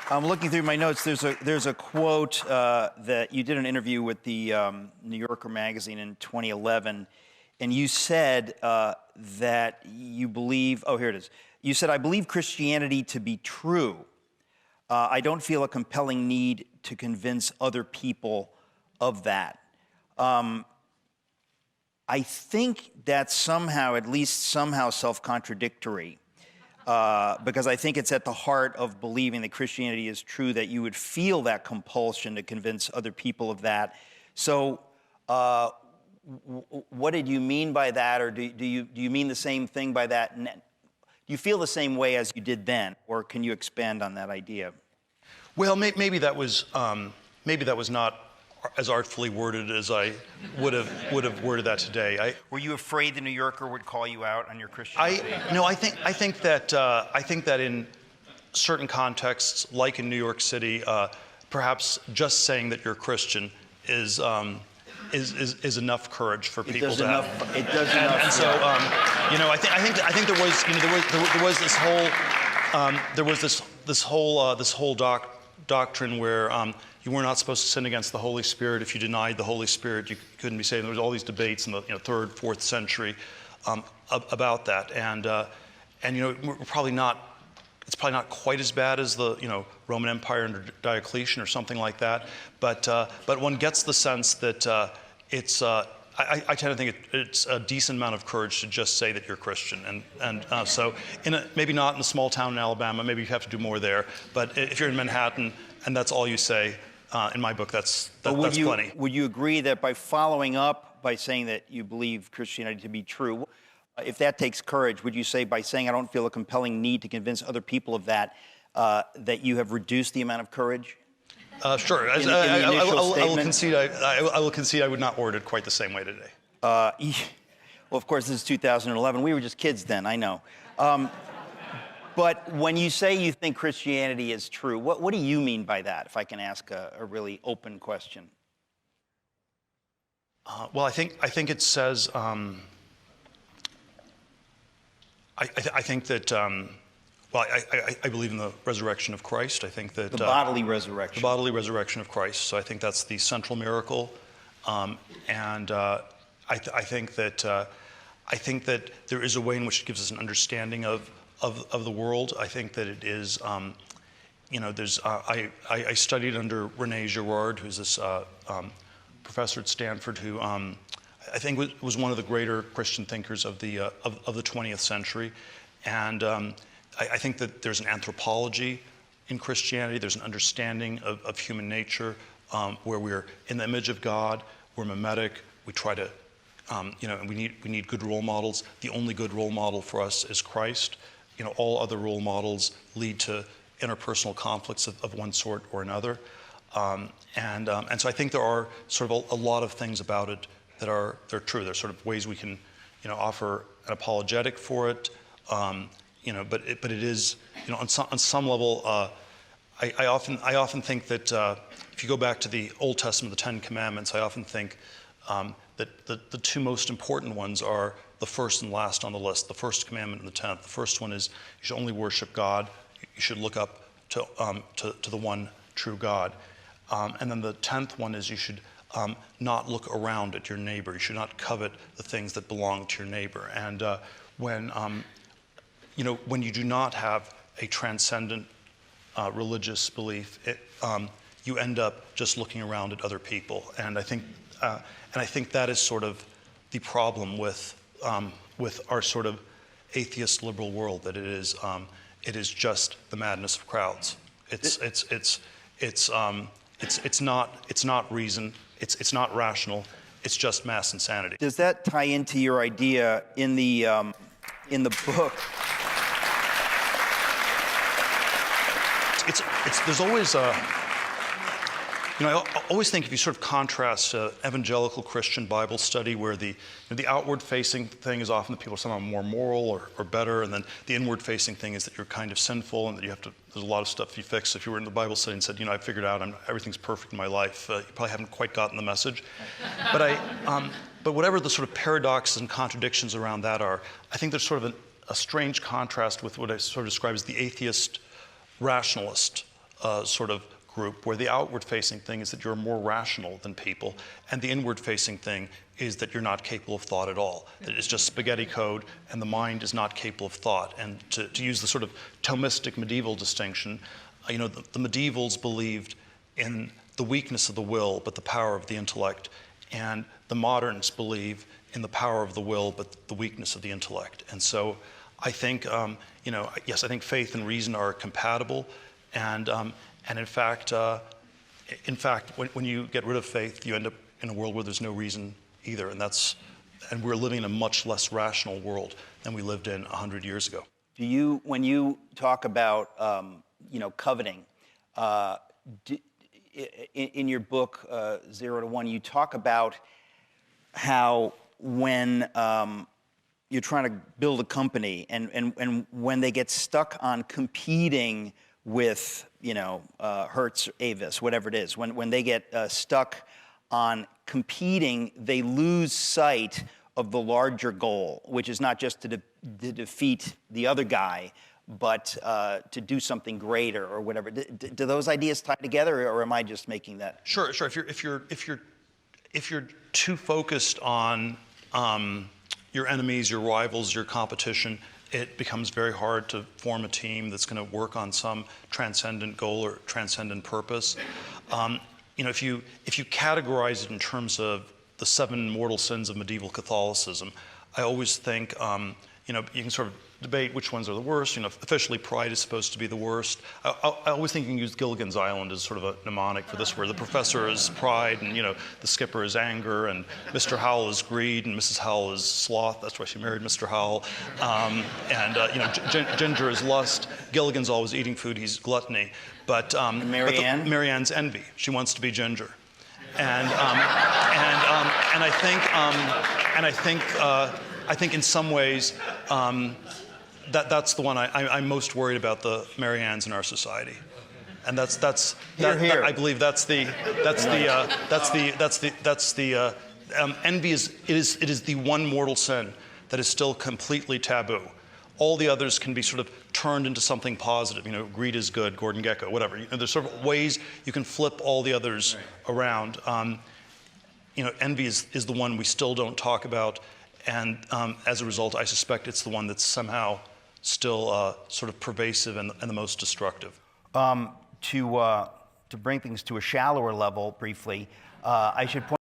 I'm looking through my notes. There's a quote that you did an interview with the New Yorker magazine in 2011, and you said that you believe. Oh, here it is. You said, "I believe Christianity to be true. I don't feel a compelling need to convince other people of that." I think that's somehow, at least somehow, self-contradictory. Because I think it's at the heart of believing that Christianity is true that you would feel that compulsion to convince other people of that. So what did you mean by that, or do you mean the same thing by that? Do you feel the same way as you did then, or can you expand on that idea? Well, maybe that was not as artfully worded as I would have worded that today. Were you afraid the New Yorker would call you out on your Christianity? I think that in certain contexts, like in New York City, perhaps just saying that you're a Christian is enough courage for people to have. It does enough. And so, I think there was this whole doctrine where you were not supposed to sin against the Holy Spirit. If you denied the Holy Spirit, you couldn't be saved. There was all these debates in the 3rd, 4th century about that, and we're probably not. It's probably not quite as bad as the Roman Empire under Diocletian or something like that, but one gets the sense that it's. I tend to think it's a decent amount of courage to just say that you're Christian, and so maybe not in a small town in Alabama, maybe you have to do more there. But if you're in Manhattan and that's all you say, in my book, that's plenty. Would you agree that by following up by saying that you believe Christianity to be true, if that takes courage, would you say by saying I don't feel a compelling need to convince other people of that, that you have reduced the amount of courage? Sure. I will concede I would not word it quite the same way today. Well, of course, this is 2011. We were just kids then, I know. But when you say you think Christianity is true, what do you mean by that, if I can ask a really open question? Well, I think it says, I think that, I believe in the resurrection of Christ. I think that the bodily resurrection. The bodily resurrection of Christ. So I think that's the central miracle, and I think that there is a way in which it gives us an understanding of the world. I think that it is, there's. I studied under René Girard, who's this professor at Stanford, who I think was one of the greater Christian thinkers of the 20th century, and I think that there's an anthropology in Christianity. There's an understanding of human nature, where we're in the image of God. We're mimetic. We try to, and we need good role models. The only good role model for us is Christ. All other role models lead to interpersonal conflicts of one sort or another. And so I think there are sort of a lot of things about it they're true. There's sort of ways we can, offer an apologetic for it. But it is, on some level, I often think that if you go back to the Old Testament, the Ten Commandments, I often think that the two most important ones are the first and last on the list, the first commandment and the 10th. The first one is you should only worship God. You should look up to the one true God. And then the 10th one is you should not look around at your neighbor. You should not covet the things that belong to your neighbor. And when you do not have a transcendent religious belief, you end up just looking around at other people. And I think that is sort of the problem with our sort of atheist liberal world, that it is just the madness of crowds. It's not reason. It's not rational. It's just mass insanity. Does that tie into your idea in the book? There's always I always think if you sort of contrast evangelical Christian Bible study, where the outward-facing thing is often that people are somehow more moral or better, and then the inward-facing thing is that you're kind of sinful and that there's a lot of stuff you fix. If you were in the Bible study and said, I figured out everything's perfect in my life, you probably haven't quite gotten the message. But whatever the sort of paradoxes and contradictions around that are, I think there's sort of a strange contrast with what I sort of describe as the atheist rationalist sort of group, where the outward-facing thing is that you're more rational than people, and the inward-facing thing is that you're not capable of thought at all, that it's just spaghetti code, and the mind is not capable of thought. And to use the sort of Thomistic medieval distinction, the medievals believed in the weakness of the will, but the power of the intellect, and the moderns believe in the power of the will, but the weakness of the intellect. And so I think, yes, I think faith and reason are compatible, and in fact, when you get rid of faith, you end up in a world where there's no reason either, and we're living in a much less rational world than we lived in 100 years ago. When you talk about, coveting, in your book, 0 to 1, you talk about how when you're trying to build a company and when they get stuck on competing with, Hertz, Avis, whatever it is, when they get stuck on competing, they lose sight of the larger goal, which is not just to defeat the other guy, but to do something greater or whatever. Do those ideas tie together, or am I just making that? Sure. If you're too focused on your enemies, your rivals, your competition, it becomes very hard to form a team that's going to work on some transcendent goal or transcendent purpose. If you categorize it in terms of the 7 mortal sins of medieval Catholicism, I always think you can sort of debate which ones are the worst. Officially pride is supposed to be the worst. I always think you can use Gilligan's Island as sort of a mnemonic for this, where the professor is pride, and the skipper is anger, and Mr. Howell is greed, and Mrs. Howell is sloth. That's why she married Mr. Howell. Ginger is lust. Gilligan's always eating food. He's gluttony. But Marianne? Marianne's envy. She wants to be Ginger. And I think in some ways. That's the one I'm most worried about, the Mariannes in our society, and I believe that's the envy is the one mortal sin that is still completely taboo. All the others can be sort of turned into something positive. Greed is good, Gordon Gekko, whatever. There's sort of ways you can flip all the others around. Envy is the one we still don't talk about. And as a result, I suspect it's the one that's somehow still sort of pervasive and the most destructive. To bring things to a shallower level briefly, I should point